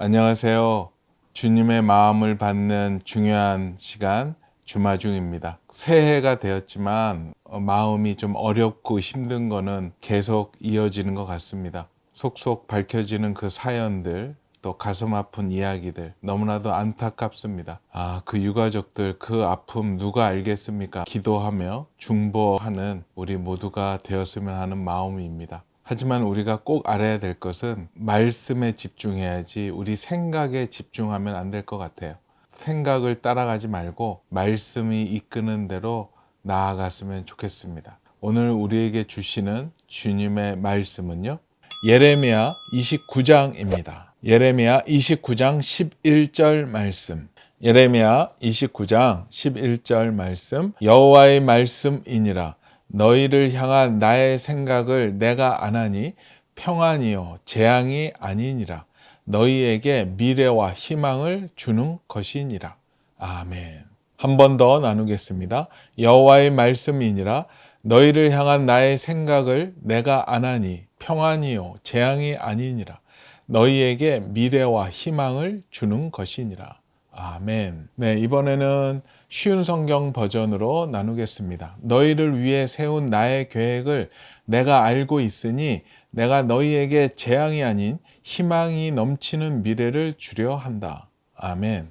안녕하세요. 주님의 마음을 받는 중요한 시간 주마중입니다. 새해가 되었지만 마음이 좀 어렵고 힘든 거는 계속 이어지는 것 같습니다. 속속 밝혀지는 그 사연들, 또 가슴 아픈 이야기들 너무나도 안타깝습니다. 그 유가족들 그 아픔 누가 알겠습니까? 기도하며 중보하는 우리 모두가 되었으면 하는 마음입니다. 하지만 우리가 꼭 알아야 될 것은 말씀에 집중해야지 우리 생각에 집중하면 안 될 것 같아요. 생각을 따라가지 말고 말씀이 이끄는 대로 나아갔으면 좋겠습니다. 오늘 우리에게 주시는 주님의 말씀은요, 예레미야 29장입니다. 예레미야 29장 11절 말씀. 예레미야 29장 11절 말씀. 여호와의 말씀이니라. 너희를 향한 나의 생각을 내가 아나니 평안이요 재앙이 아니니라. 너희에게 미래와 희망을 주는 것이니라. 아멘. 한 번 더 나누겠습니다. 여호와의 말씀이니라. 너희를 향한 나의 생각을 내가 아나니 평안이요 재앙이 아니니라. 너희에게 미래와 희망을 주는 것이니라. 아멘. 네, 이번에는 쉬운 성경 버전으로 나누겠습니다. 너희를 위해 세운 나의 계획을 내가 알고 있으니 내가 너희에게 재앙이 아닌 희망이 넘치는 미래를 주려 한다. 아멘.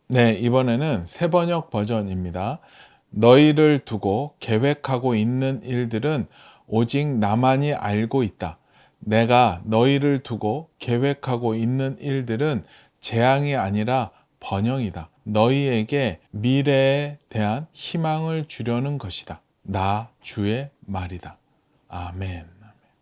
네, 이번에는 새번역 버전입니다. 너희를 두고 계획하고 있는 일들은 오직 나만이 알고 있다. 내가 너희를 두고 계획하고 있는 일들은 재앙이 아니라 번영이다. 너희에게 미래에 대한 희망을 주려는 것이다. 나 주의 말이다. 아멘.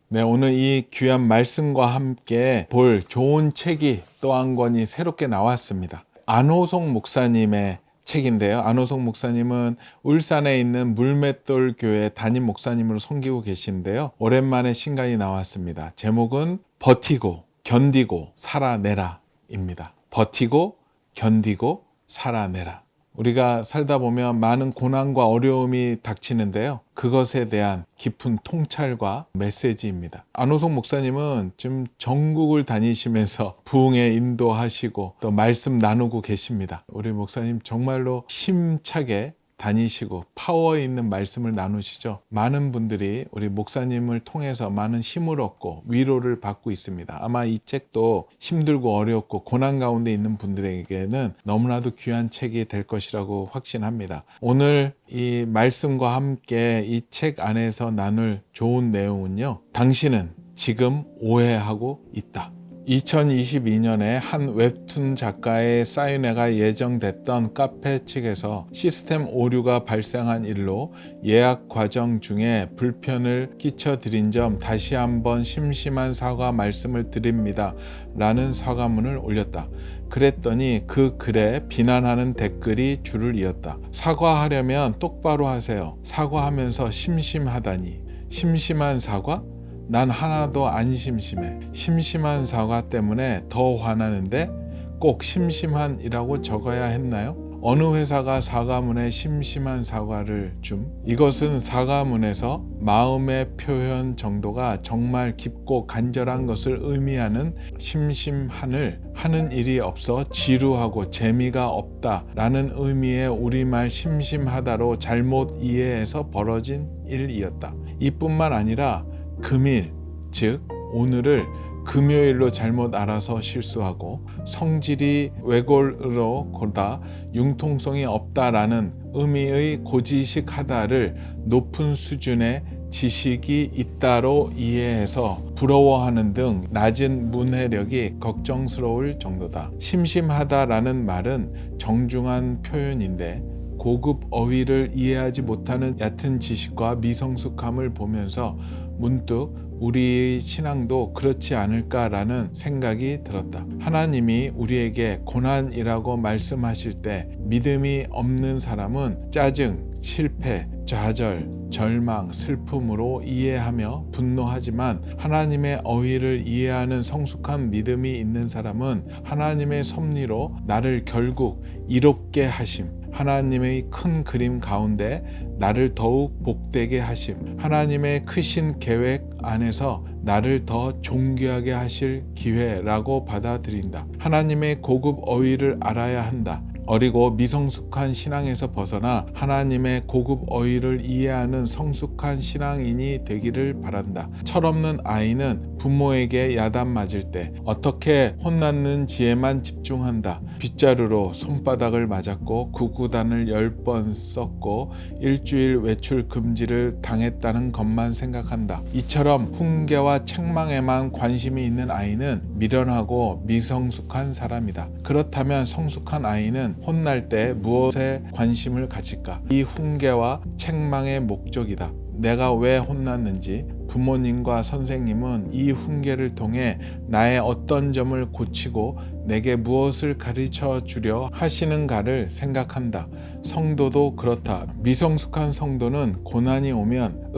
네, 오늘 이 귀한 말씀과 함께 볼 좋은 책이 또 한 권이 새롭게 나왔습니다. 안호석 목사님의 책인데요. 안호석 목사님은 울산에 있는 물맷돌 교회 담임 목사님으로 섬기고 계신데요. 오랜만에 신간이 나왔습니다. 제목은 버티고 견디고 살아내라 입니다. 버티고 견디고 살아내라. 우리가 살다 보면 많은 고난과 어려움이 닥치는데요. 그것에 대한 깊은 통찰과 메시지입니다. 안호석 목사님은 지금 전국을 다니시면서 부흥에 인도하시고 또 말씀 나누고 계십니다. 우리 목사님 정말로 힘차게 다니시고 파워 있는 말씀을 나누시죠. 많은 분들이 우리 목사님을 통해서 많은 힘을 얻고 위로를 받고 있습니다. 아마 이 책도 힘들고 어렵고 고난 가운데 있는 분들에게는 너무나도 귀한 책이 될 것이라고 확신합니다. 오늘 이 말씀과 함께 이 책 안에서 나눌 좋은 내용은요, 당신은 지금 오해하고 있다. 2022년에 한 웹툰 작가의 사인회가 예정됐던 카페 측에서 시스템 오류가 발생한 일로 예약 과정 중에 불편을 끼쳐드린 점 다시 한번 심심한 사과 말씀을 드립니다. 라는 사과문을 올렸다. 그랬더니 그 글에 비난하는 댓글이 줄을 이었다. 사과하려면 똑바로 하세요. 사과하면서 심심하다니. 심심한 사과? 난 하나도 안 심심해. 심심한 사과 때문에 더 화나는데 꼭 심심한이라고 적어야 했나요? 어느 회사가 사과문에 심심한 사과를 줌? 이것은 사과문에서 마음의 표현 정도가 정말 깊고 간절한 것을 의미하는 심심한을 하는 일이 없어 지루하고 재미가 없다라는 의미의 우리말 심심하다로 잘못 이해해서 벌어진 일이었다. 이뿐만 아니라 금일, 즉 오늘을 금요일로 잘못 알아서 실수하고 성질이 외골로 보다 융통성이 없다라는 의미의 고지식하다를 높은 수준의 지식이 있다로 이해해서 부러워하는 등 낮은 문해력이 걱정스러울 정도다. 심심하다라는 말은 정중한 표현인데 고급 어휘를 이해하지 못하는 얕은 지식과 미성숙함을 보면서 문득 우리의 신앙도 그렇지 않을까라는 생각이 들었다. 하나님이 우리에게 고난이라고 말씀하실 때 믿음이 없는 사람은 짜증, 실패, 좌절, 절망, 슬픔으로 이해하며 분노하지만 하나님의 어휘를 이해하는 성숙한 믿음이 있는 사람은 하나님의 섭리로 나를 결국 이롭게 하심, 하나님의 큰 그림 가운데 나를 더욱 복되게 하심, 하나님의 크신 계획 안에서 나를 더 존귀하게 하실 기회라고 받아들인다. 하나님의 고급 어휘를 알아야 한다. 어리고 미성숙한 신앙에서 벗어나 하나님의 고급 어휘를 이해하는 성숙한 신앙인이 되기를 바란다. 철없는 아이는 부모에게 야단 맞을 때 어떻게 혼났는지에만 집중한다. 빗자루로 손바닥을 맞았고 구구단을 10번 썼고 일주일 외출 금지를 당했다는 것만 생각한다. 이처럼 훈계와 책망에만 관심이 있는 아이는 미련하고 미성숙한 사람이다. 그렇다면 성숙한 아이는 혼날 때 무엇에 관심을 가질까? 이 훈계와 책망의 목적이다. 내가 왜 혼났는지, 부모님과 선생님은 이 훈계를 통해 나의 어떤 점을 고치고 내게 무엇을 가르쳐 주려 하시는가를 생각한다. 성도도 그렇다. 미성숙한 성도는 고난이 오면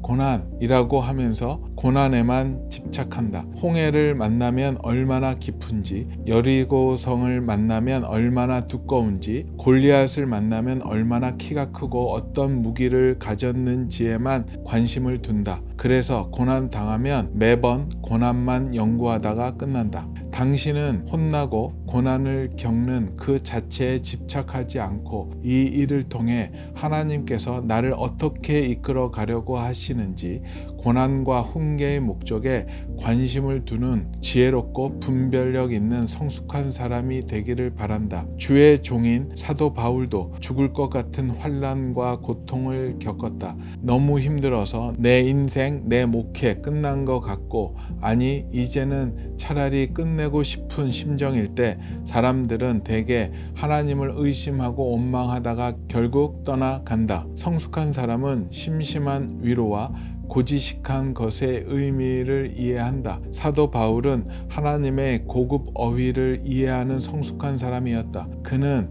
고난이라고 하면서 고난에만 집착한다. 홍해를 만나면 얼마나 깊은지, 여리고성을 만나면 얼마나 두꺼운지, 골리앗을 만나면 얼마나 키가 크고 어떤 무기를 가졌는지에만 관심을 둔다. 그래서 고난 당하면 매번 고난만 연구하다가 끝난다. 당신은 혼나고 고난을 겪는 그 자체에 집착하지 않고 이 일을 통해 하나님께서 나를 어떻게 이끌어 가려고 하시는지, 고난과 훈계의 목적에 관심을 두는 지혜롭고 분별력 있는 성숙한 사람이 되기를 바란다. 주의 종인 사도 바울도 죽을 것 같은 환난과 고통을 겪었다. 너무 힘들어서 내 인생, 내 목회 끝난 것 같고, 아니 이제는 차라리 끝내고 싶은 심정일 때 사람들은 대개 하나님을 의심하고 원망하다가 결국 떠나간다. 성숙한 사람은 심심한 위로와 고지식한 것의 의미를 이해한다. 사도 바울은 하나님의 고급 어휘를 이해하는 성숙한 사람이었다. 그는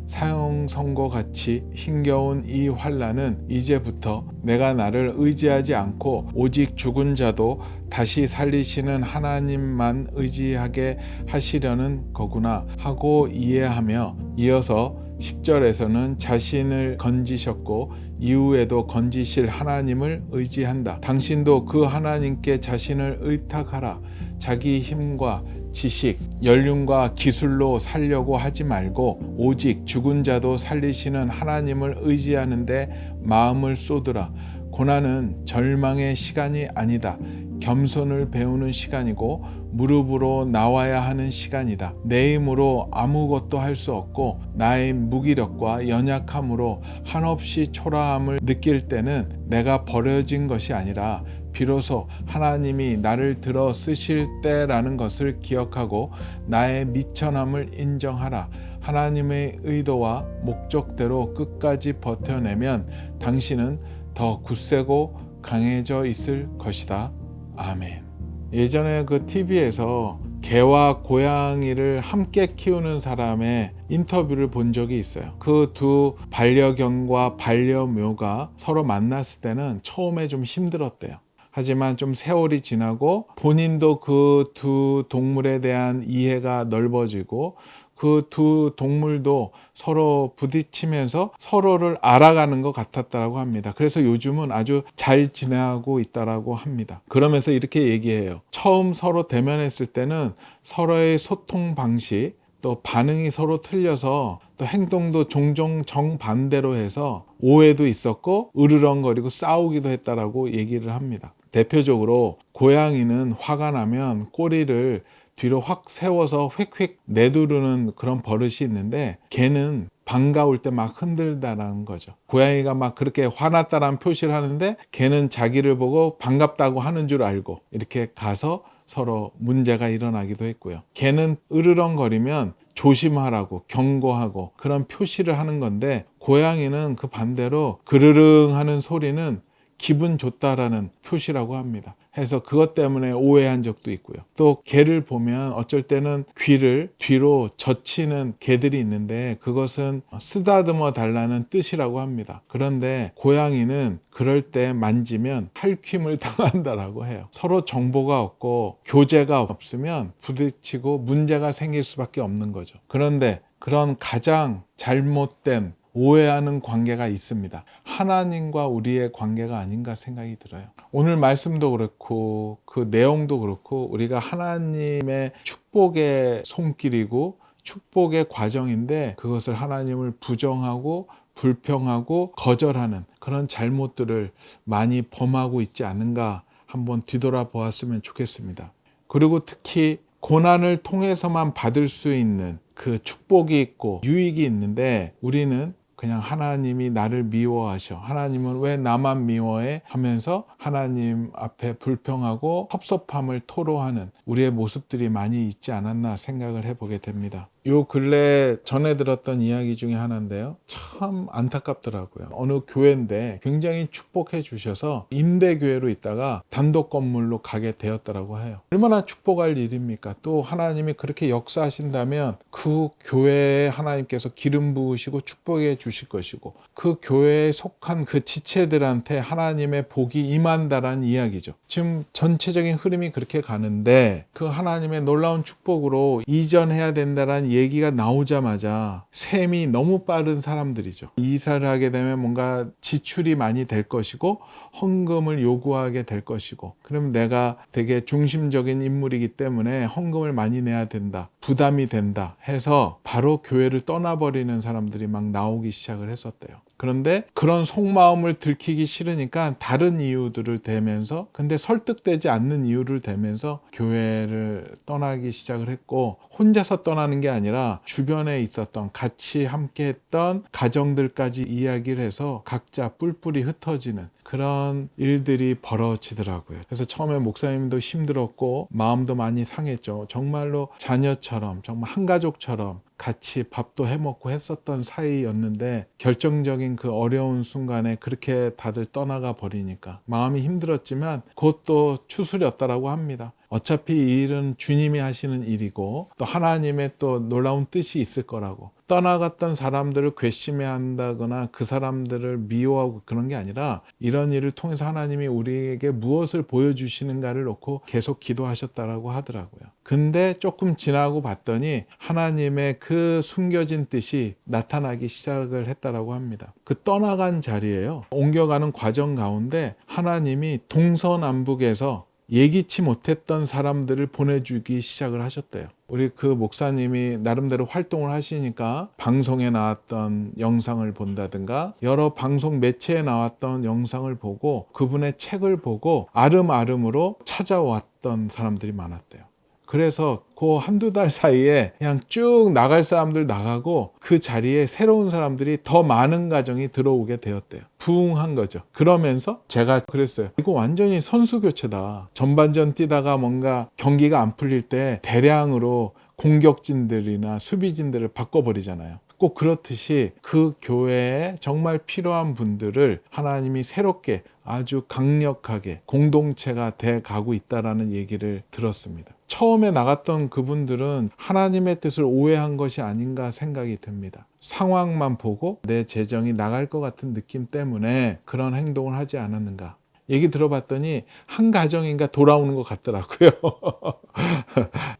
사형선고 같이 힘겨운 이 환난은 이제부터 내가 나를 의지하지 않고 오직 죽은 자도 다시 살리시는 하나님만 의지하게 하시려는 거구나 하고 이해하며, 이어서 10절에서는 자신을 건지셨고 이후에도 건지실 하나님을 의지한다. 당신도 그 하나님께 자신을 의탁하라. 자기 힘과 지식, 연륜과 기술로 살려고 하지 말고 오직 죽은 자도 살리시는 하나님을 의지하는데 마음을 쏟으라. 고난은 절망의 시간이 아니다. 겸손을 배우는 시간이고 무릎으로 나와야 하는 시간이다. 내 힘으로 아무것도 할 수 없고 나의 무기력과 연약함으로 한없이 초라함을 느낄 때는 내가 버려진 것이 아니라 비로소 하나님이 나를 들어 쓰실 때라는 것을 기억하고 나의 미천함을 인정하라. 하나님의 의도와 목적대로 끝까지 버텨내면 당신은 더 굳세고 강해져 있을 것이다. 아멘. 예전에 그 TV에서 개와 고양이를 함께 키우는 사람의 인터뷰를 본 적이 있어요. 그 두 반려견과 반려묘가 서로 만났을 때는 처음에 좀 힘들었대요. 하지만 좀 세월이 지나고 본인도 그 두 동물에 대한 이해가 넓어지고 그 두 동물도 서로 부딪히면서 서로를 알아가는 것 같았다고 합니다. 그래서 요즘은 아주 잘 지내고 있다고 합니다. 그러면서 이렇게 얘기해요. 처음 서로 대면했을 때는 서로의 소통 방식, 또 반응이 서로 틀려서 또 행동도 종종 정반대로 해서 오해도 있었고 으르렁거리고 싸우기도 했다라고 얘기를 합니다. 대표적으로 고양이는 화가 나면 꼬리를 뒤로 확 세워서 휙휙 내두르는 그런 버릇이 있는데 개는 반가울 때 막 흔들다라는 거죠. 고양이가 막 그렇게 화났다라는 표시를 하는데 개는 자기를 보고 반갑다고 하는 줄 알고 이렇게 가서 서로 문제가 일어나기도 했고요. 개는 으르렁거리면 조심하라고 경고하고 그런 표시를 하는 건데, 고양이는 그 반대로 그르릉 하는 소리는 기분 좋다라는 표시라고 합니다. 해서 그것 때문에 오해한 적도 있고요. 또 개를 보면 어쩔 때는 귀를 뒤로 젖히는 개들이 있는데 그것은 쓰다듬어 달라는 뜻이라고 합니다. 그런데 고양이는 그럴 때 만지면 할퀴임을 당한다라고 해요. 서로 정보가 없고 교제가 없으면 부딪히고 문제가 생길 수밖에 없는 거죠. 그런데 그런 가장 잘못된 오해하는 관계가 있습니다. 하나님과 우리의 관계가 아닌가 생각이 들어요. 오늘 말씀도 그렇고 그 내용도 그렇고 우리가 하나님의 축복의 손길이고 축복의 과정인데 그것을 하나님을 부정하고 불평하고 거절하는 그런 잘못들을 많이 범하고 있지 않은가 한번 뒤돌아보았으면 좋겠습니다. 그리고 특히 고난을 통해서만 받을 수 있는 그 축복이 있고 유익이 있는데 우리는 그냥 하나님이 나를 미워하셔. 하나님은 왜 나만 미워해? 하면서 하나님 앞에 불평하고 섭섭함을 토로하는 우리의 모습들이 많이 있지 않았나 생각을 해보게 됩니다. 요 근래 전에 들었던 이야기 중에 하나인데요. 참 안타깝더라고요. 어느 교회인데 굉장히 축복해 주셔서 임대교회로 있다가 단독 건물로 가게 되었다라고 해요. 얼마나 축복할 일입니까? 또 하나님이 그렇게 역사하신다면 그 교회에 하나님께서 기름 부으시고 축복해 주실 것이고 그 교회에 속한 그 지체들한테 하나님의 복이 임한다라는 이야기죠. 지금 전체적인 흐름이 그렇게 가는데 그 하나님의 놀라운 축복으로 이전해야 된다라는 얘기가 나오자마자 셈이 너무 빠른 사람들이죠. 이사를 하게 되면 뭔가 지출이 많이 될 것이고 헌금을 요구하게 될 것이고 그럼 내가 되게 중심적인 인물이기 때문에 헌금을 많이 내야 된다. 부담이 된다 해서 바로 교회를 떠나버리는 사람들이 막 나오기 시작을 했었대요. 그런데 그런 속마음을 들키기 싫으니까 다른 이유들을 대면서 근데 설득되지 않는 이유를 대면서 교회를 떠나기 시작을 했고 혼자서 떠나는 게 아니라 주변에 있었던 같이 함께 했던 가정들까지 이야기를 해서 각자 뿔뿔이 흩어지는 그런 일들이 벌어지더라고요. 그래서 처음에 목사님도 힘들었고 마음도 많이 상했죠. 정말로 자녀처럼 정말 한 가족처럼 같이 밥도 해먹고 했었던 사이였는데 결정적인 그 어려운 순간에 그렇게 다들 떠나가 버리니까 마음이 힘들었지만 그것도 추스렸다라고 합니다. 어차피 이 일은 주님이 하시는 일이고 또 하나님의 또 놀라운 뜻이 있을 거라고 떠나갔던 사람들을 괘씸해한다거나 그 사람들을 미워하고 그런 게 아니라 이런 일을 통해서 하나님이 우리에게 무엇을 보여주시는가를 놓고 계속 기도하셨다라고 하더라고요. 근데 조금 지나고 봤더니 하나님의 그 숨겨진 뜻이 나타나기 시작을 했다라고 합니다. 그 떠나간 자리에요. 옮겨가는 과정 가운데 하나님이 동서남북에서 예기치 못했던 사람들을 보내주기 시작을 하셨대요. 우리 그 목사님이 나름대로 활동을 하시니까 방송에 나왔던 영상을 본다든가 여러 방송 매체에 나왔던 영상을 보고 그분의 책을 보고 아름아름으로 찾아왔던 사람들이 많았대요. 그래서 그 한두 달 사이에 그냥 쭉 나갈 사람들 나가고 그 자리에 새로운 사람들이 더 많은 가정이 들어오게 되었대요. 부흥한 거죠. 그러면서 제가 그랬어요. 이거 완전히 선수 교체다. 전반전 뛰다가 뭔가 경기가 안 풀릴 때 대량으로 공격진들이나 수비진들을 바꿔버리잖아요. 꼭 그렇듯이 그 교회에 정말 필요한 분들을 하나님이 새롭게 아주 강력하게 공동체가 돼 가고 있다라는 얘기를 들었습니다. 처음에 나갔던 그분들은 하나님의 뜻을 오해한 것이 아닌가 생각이 듭니다. 상황만 보고 내 재정이 나갈 것 같은 느낌 때문에 그런 행동을 하지 않았는가. 얘기 들어봤더니 한 가정인가 돌아오는 것 같더라고요.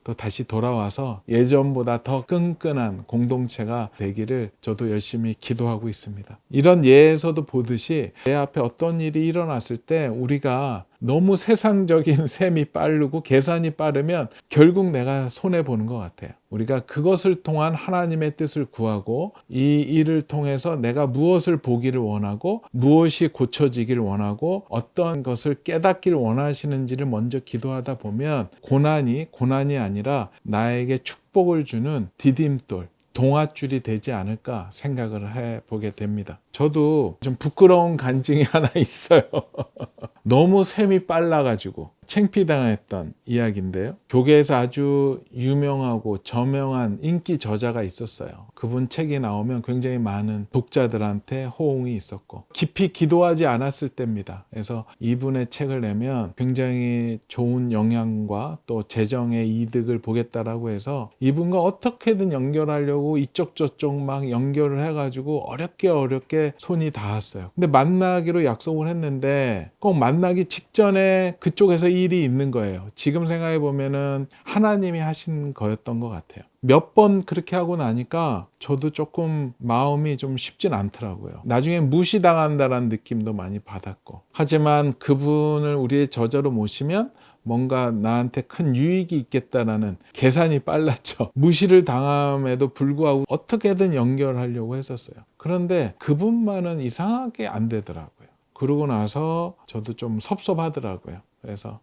또 다시 돌아와서 예전보다 더 끈끈한 공동체가 되기를 저도 열심히 기도하고 있습니다. 이런 예에서도 보듯이 내 앞에 어떤 일이 일어났을 때 우리가 너무 세상적인 셈이 빠르고 계산이 빠르면 결국 내가 손해보는 것 같아요. 우리가 그것을 통한 하나님의 뜻을 구하고 이 일을 통해서 내가 무엇을 보기를 원하고 무엇이 고쳐지기를 원하고 어떤 것을 깨닫기를 원하시는지를 먼저 기도하다 보면 고난이 아니라 나에게 축복을 주는 디딤돌 동아줄이 되지 않을까 생각을 해보게 됩니다. 저도 좀 부끄러운 간증이 하나 있어요. 너무 셈이 빨라가지고 창피당했던 이야기인데요. 교계에서 아주 유명하고 저명한 인기 저자가 있었어요. 그분 책이 나오면 굉장히 많은 독자들한테 호응이 있었고 깊이 기도하지 않았을 때입니다. 그래서 이분의 책을 내면 굉장히 좋은 영향과 또 재정의 이득을 보겠다라고 해서 이분과 어떻게든 연결하려고 이쪽 저쪽 막 연결을 해가지고 어렵게 손이 닿았어요. 근데 만나기로 약속을 했는데 꼭 만나기 직전에 그쪽에서 일이 있는 거예요. 지금 생각해 보면은 하나님이 하신 거였던 것 같아요. 몇 번 그렇게 하고 나니까 저도 조금 마음이 좀 쉽진 않더라고요. 나중에 무시당한다라는 느낌도 많이 받았고. 하지만 그분을 우리의 저자로 모시면 뭔가 나한테 큰 유익이 있겠다라는 계산이 빨랐죠. 무시를 당함에도 불구하고 어떻게든 연결하려고 했었어요. 그런데 그분만은 이상하게 안 되더라고요. 그러고 나서 저도 좀 섭섭하더라고요. 그래서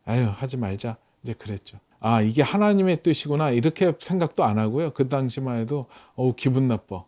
아유, 하지 말자, 이제 그랬죠. 아, 이게 하나님의 뜻이구나, 이렇게 생각도 안 하고요. 그 당시만 해도 기분 나빠,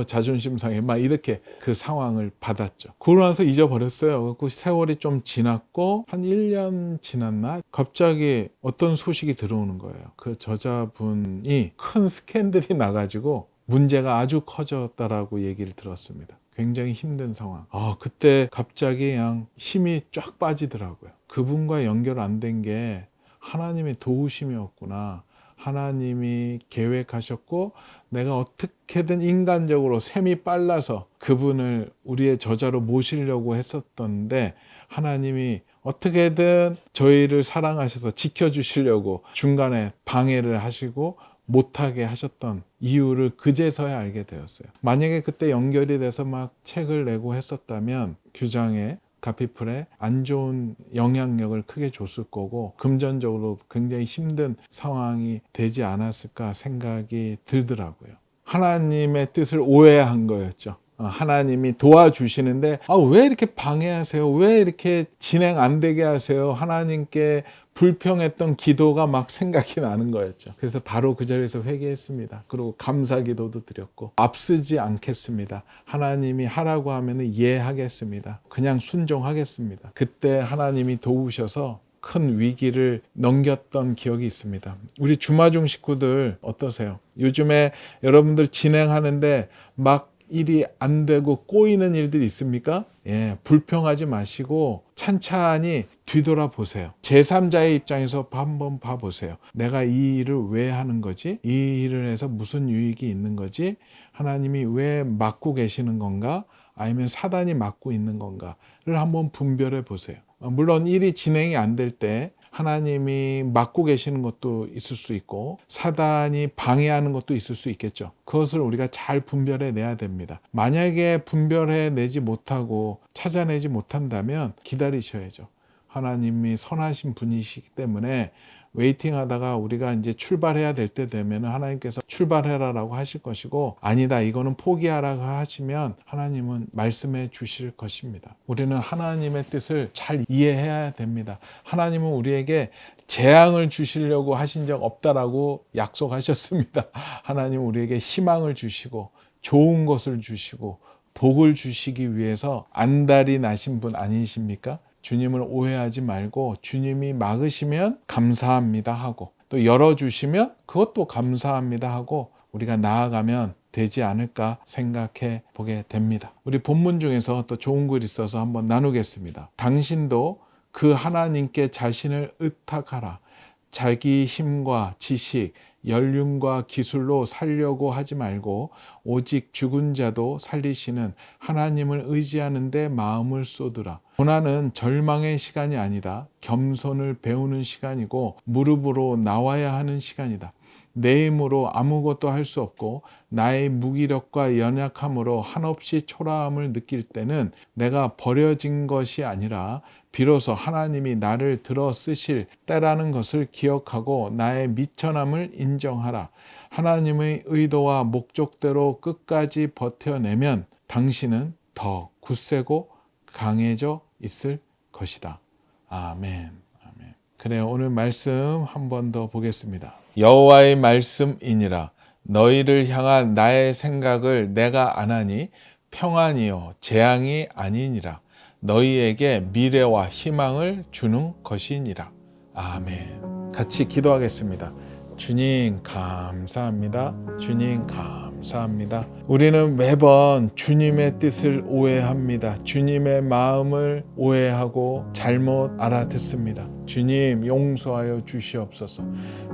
자존심 상해, 막 이렇게 그 상황을 받았죠. 그러고 나서 잊어버렸어요. 그 세월이 좀 지났고 한 1년 지났나, 갑자기 어떤 소식이 들어오는 거예요. 그 저자분이 큰 스캔들이 나가지고 문제가 아주 커졌다라고 얘기를 들었습니다. 굉장히 힘든 상황. 그때 갑자기 그냥 힘이 쫙 빠지더라고요. 그분과 연결 안 된 게 하나님의 도우심이었구나. 하나님이 계획하셨고 내가 어떻게든 인간적으로 셈이 빨라서 그분을 우리의 저자로 모시려고 했었던데, 하나님이 어떻게든 저희를 사랑하셔서 지켜주시려고 중간에 방해를 하시고 못하게 하셨던 이유를 그제서야 알게 되었어요. 만약에 그때 연결이 돼서 막 책을 내고 했었다면 규장에, 카피풀에 안 좋은 영향력을 크게 줬을 거고 금전적으로 굉장히 힘든 상황이 되지 않았을까 생각이 들더라고요. 하나님의 뜻을 오해한 거였죠. 하나님이 도와주시는데 왜 이렇게 방해하세요? 왜 이렇게 진행 안 되게 하세요? 하나님께 불평했던 기도가 막 생각이 나는 거였죠. 그래서 바로 그 자리에서 회개했습니다. 그리고 감사 기도도 드렸고 앞서지 않겠습니다. 하나님이 하라고 하면 이해하겠습니다. 그냥 순종하겠습니다. 그때 하나님이 도우셔서 큰 위기를 넘겼던 기억이 있습니다. 우리 주마중 식구들 어떠세요? 요즘에 여러분들 진행하는데 막 일이 안 되고 꼬이는 일들이 있습니까? 불평하지 마시고 찬찬히 뒤돌아보세요. 제3자의 입장에서 한번 봐보세요. 내가 이 일을 왜 하는 거지? 이 일을 해서 무슨 유익이 있는 거지? 하나님이 왜 막고 계시는 건가? 아니면 사단이 막고 있는 건가를 한번 분별해 보세요. 물론 일이 진행이 안 될 때 하나님이 막고 계시는 것도 있을 수 있고 사단이 방해하는 것도 있을 수 있겠죠. 그것을 우리가 잘 분별해 내야 됩니다. 만약에 분별해 내지 못하고 찾아내지 못한다면 기다리셔야죠. 하나님이 선하신 분이시기 때문에 웨이팅 하다가 우리가 이제 출발해야 될 때 되면 하나님께서 출발해라라고 하실 것이고, 아니다 이거는 포기하라고 하시면 하나님은 말씀해 주실 것입니다. 우리는 하나님의 뜻을 잘 이해해야 됩니다. 하나님은 우리에게 재앙을 주시려고 하신 적 없다라고 약속하셨습니다. 하나님은 우리에게 희망을 주시고 좋은 것을 주시고 복을 주시기 위해서 안달이 나신 분 아니십니까? 주님을 오해하지 말고 주님이 막으시면 감사합니다 하고 또 열어주시면 그것도 감사합니다 하고 우리가 나아가면 되지 않을까 생각해 보게 됩니다. 우리 본문 중에서 또 좋은 글이 있어서 한번 나누겠습니다. 당신도 그 하나님께 자신을 의탁하라. 자기 힘과 지식, 연륜과 기술로 살려고 하지 말고 오직 죽은 자도 살리시는 하나님을 의지하는 데 마음을 쏟으라. 고난은 절망의 시간이 아니라 겸손을 배우는 시간이고 무릎으로 나와야 하는 시간이다. 내 힘으로 아무것도 할 수 없고 나의 무기력과 연약함으로 한없이 초라함을 느낄 때는 내가 버려진 것이 아니라 비로소 하나님이 나를 들어 쓰실 때라는 것을 기억하고 나의 미천함을 인정하라. 하나님의 의도와 목적대로 끝까지 버텨내면 당신은 더 굳세고 강해져 있을 것이다. 아멘. 아멘. 그래요. 오늘 말씀 한 번 더 보겠습니다. 여호와의 말씀이니라. 너희를 향한 나의 생각을 내가 아나니 평안이요 재앙이 아니니라. 너희에게 미래와 희망을 주는 것이니라. 아멘. 같이 기도하겠습니다. 주님 감사합니다. 주님 감사합니다. 우리는 매번 주님의 뜻을 오해합니다. 주님의 마음을 오해하고 잘못 알아듣습니다. 주님 용서하여 주시옵소서.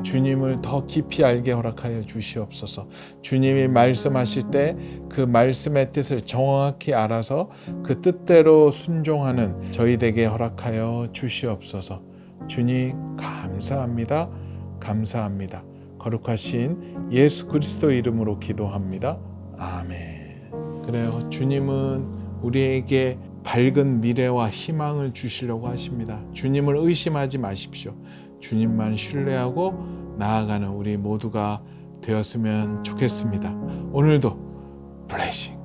주님을 더 깊이 알게 허락하여 주시옵소서. 주님이 말씀하실 때 그 말씀의 뜻을 정확히 알아서 그 뜻대로 순종하는 저희 되게 허락하여 주시옵소서. 주님 감사합니다. 감사합니다. 거룩하신 예수 그리스도 이름으로 기도합니다. 아멘. 그래요. 주님은 우리에게 밝은 미래와 희망을 주시려고 하십니다. 주님을 의심하지 마십시오. 주님만 신뢰하고 나아가는 우리 모두가 되었으면 좋겠습니다. 오늘도 블레싱.